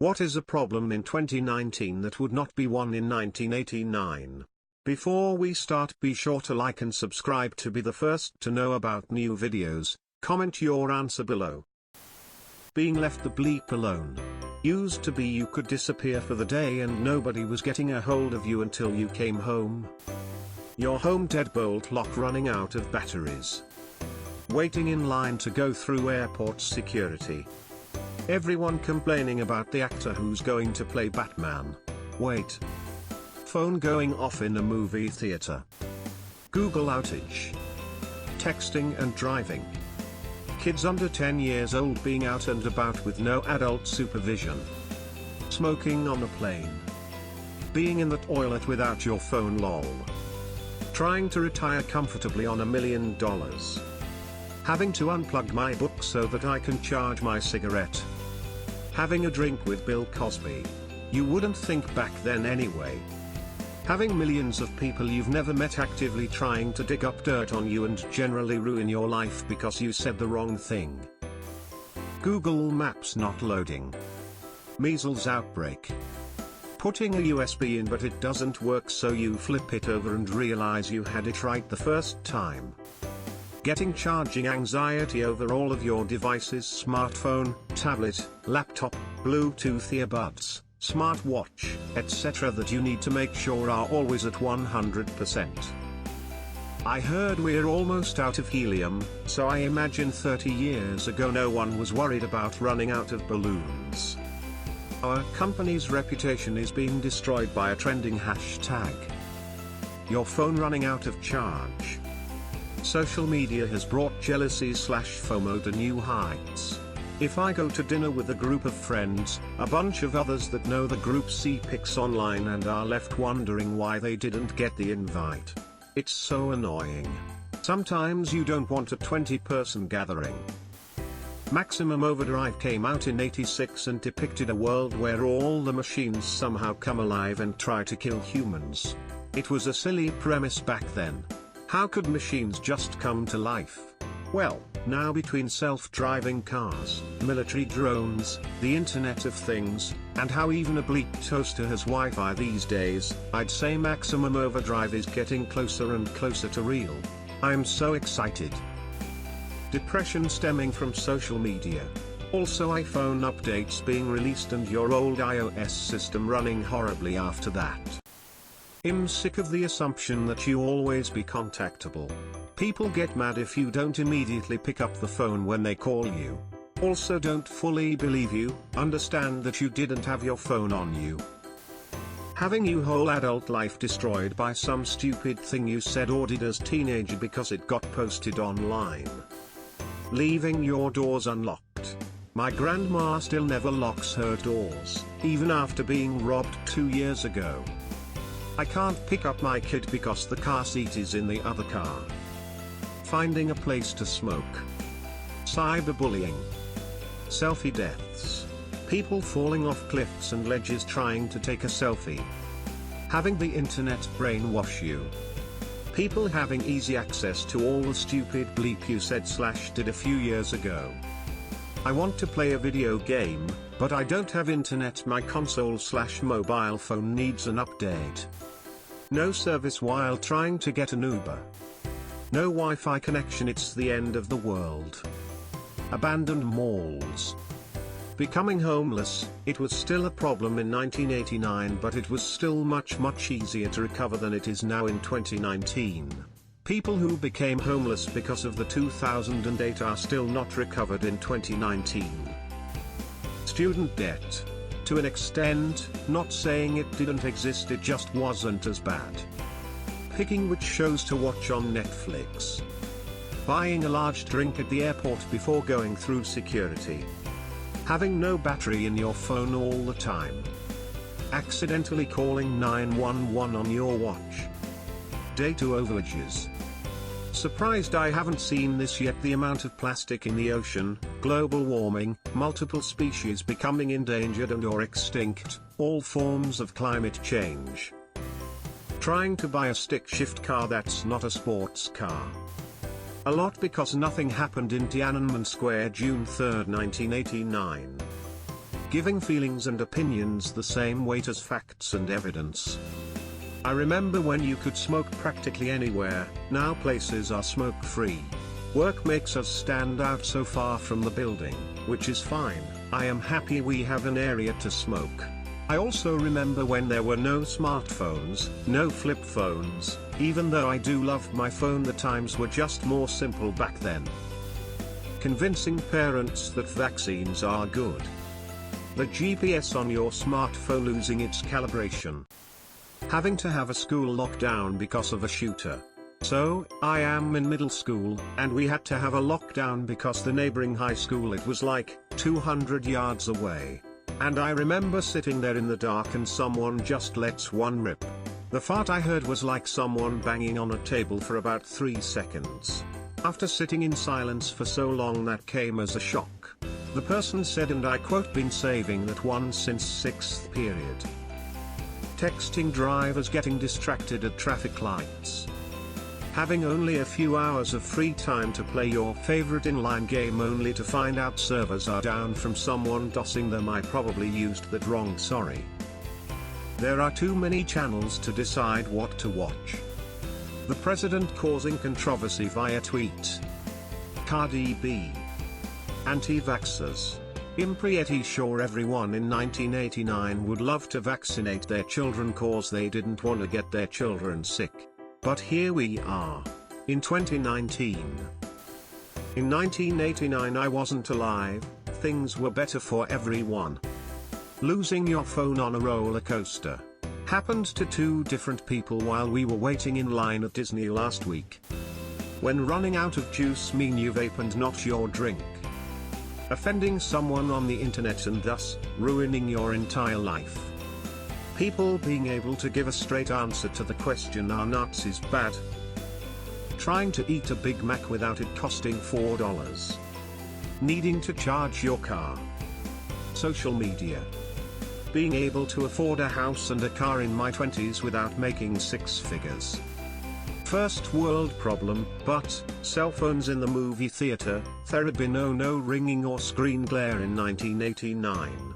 What is a problem in 2019 that would not be one in 1989? Before we start, be sure to like and subscribe to be the first to know about new videos. Comment your answer below. Being left the bleep alone. Used to be you could disappear for the day and nobody was getting a hold of you until you came home. Your home deadbolt lock running out of batteries. Waiting in line to go through airport security. Everyone complaining about the actor who's going to play Batman. Wait. Phone going off in a movie theater. Google outage. Texting and driving. Kids under 10 years old being out and about with no adult supervision. Smoking on a plane. Being in the toilet without your phone lol. Trying to retire comfortably on $1 million. Having to unplug my book so that I can charge my cigarette. Having a drink with Bill Cosby. You wouldn't think back then anyway. Having millions of people you've never met actively trying to dig up dirt on you and generally ruin your life because you said the wrong thing. Google Maps not loading. Measles outbreak. Putting a USB in but it doesn't work, so you flip it over and realize you had it right the first time. Getting charging anxiety over all of your devices: smartphone, tablet, laptop, Bluetooth earbuds, smartwatch, etc. that you need to make sure are always at 100%. I heard we're almost out of helium, so I imagine 30 years ago no one was worried about running out of balloons. Our company's reputation is being destroyed by a trending hashtag. Your phone running out of charge. Social media has brought jealousy/FOMO to new heights. If I go to dinner with a group of friends, a bunch of others that know the group see pics online and are left wondering why they didn't get the invite. It's so annoying. Sometimes you don't want a 20-person gathering. Maximum Overdrive came out in '86 and depicted a world where all the machines somehow come alive and try to kill humans. It was a silly premise back then. How could machines just come to life? Well, now between self-driving cars, military drones, the Internet of Things, and how even a bleep toaster has Wi-Fi these days, I'd say Maximum Overdrive is getting closer and closer to real. I'm so excited. Depression stemming from social media. Also iPhone updates being released and your old iOS system running horribly after that. I'm sick of the assumption that you always be contactable. People get mad if you don't immediately pick up the phone when they call you. Also don't fully believe you, understand that you didn't have your phone on you. Having your whole adult life destroyed by some stupid thing you said or did as teenager because it got posted online. Leaving your doors unlocked. My grandma still never locks her doors, even after being robbed 2 years ago. I can't pick up my kid because the car seat is in the other car. Finding a place to smoke. Cyberbullying. Selfie deaths. People falling off cliffs and ledges trying to take a selfie. Having the internet brainwash you. People having easy access to all the stupid bleep you said/did a few years ago. I want to play a video game, but I don't have internet. My console/mobile phone needs an update. No service while trying to get an Uber. No Wi-Fi connection, it's the end of the world. Abandoned malls. Becoming homeless. It was still a problem in 1989, but it was still much easier to recover than it is now in 2019. People who became homeless because of the 2008 are still not recovered in 2019. Student debt. To an extent, not saying it didn't exist, it just wasn't as bad. Picking which shows to watch on Netflix. Buying a large drink at the airport before going through security. Having no battery in your phone all the time. Accidentally calling 911 on your watch. Data overages. Surprised I haven't seen this yet. The amount of plastic in the ocean, global warming, multiple species becoming endangered and or extinct, all forms of climate change. Trying to buy a stick shift car that's not a sports car. A lot because nothing happened in Tiananmen Square June 3, 1989. giving feelings and opinions the same weight as facts and evidence. I remember when you could smoke practically anywhere, now places are smoke-free. Work makes us stand out so far from the building, which is fine. I am happy we have an area to smoke. I also remember when there were no smartphones, no flip phones. Even though I do love my phone, the times were just more simple back then. Convincing parents that vaccines are good. The GPS on your smartphone losing its calibration. Having to have a school lockdown because of a shooter. So, I am in middle school, and we had to have a lockdown because the neighboring high school, it was like 200 yards away. And I remember sitting there in the dark and someone just lets one rip. The fart I heard was like someone banging on a table for about 3 seconds. After sitting in silence for so long, that came as a shock. The person said, and I quote, "Been saving that one since 6th period." Texting drivers getting distracted at traffic lights. Having only a few hours of free time to play your favorite inline game only to find out servers are down from someone DOSing them. I probably used that wrong, sorry. There are too many channels to decide what to watch. The president causing controversy via tweet. Cardi B. Anti-vaxxers. I'm pretty sure everyone in 1989 would love to vaccinate their children cause they didn't want to get their children sick. But here we are. In 2019. In 1989 I wasn't alive, things were better for everyone. Losing your phone on a roller coaster. Happened to 2 different people while we were waiting in line at Disney last week. When running out of juice mean you vape and not your drink. Offending someone on the internet and thus ruining your entire life. People being able to give a straight answer to the question, are Nazis bad? Trying to eat a Big Mac without it costing $4. Needing to charge your car. Social media. Being able to afford a house and a car in my 20s without making 6 figures. First world problem, but cell phones in the movie theater, there had been no ringing or screen glare in 1989.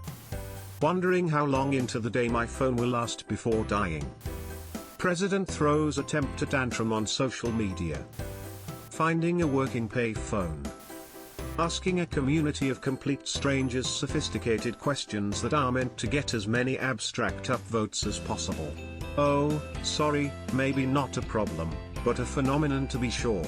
Wondering how long into the day my phone will last before dying. President throws a temper tantrum on social media. Finding a working pay phone. Asking a community of complete strangers sophisticated questions that are meant to get as many abstract upvotes as possible. Oh, sorry, maybe not a problem, but a phenomenon to be sure.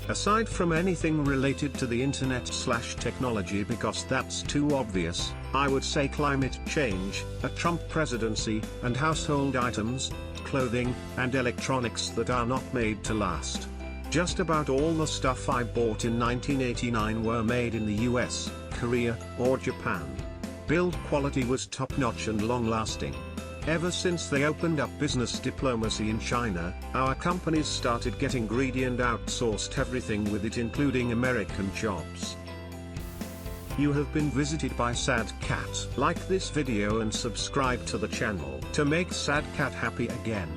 Aside from anything related to the internet/technology, because that's too obvious, I would say climate change, a Trump presidency, and household items, clothing, and electronics that are not made to last. Just about all the stuff I bought in 1989 were made in the US, Korea, or Japan. Build quality was top-notch and long-lasting. Ever since they opened up business diplomacy in China, our companies started getting greedy and outsourced everything with it, including American jobs. You have been visited by Sad Cat. Like this video and subscribe to the channel to make Sad Cat happy again.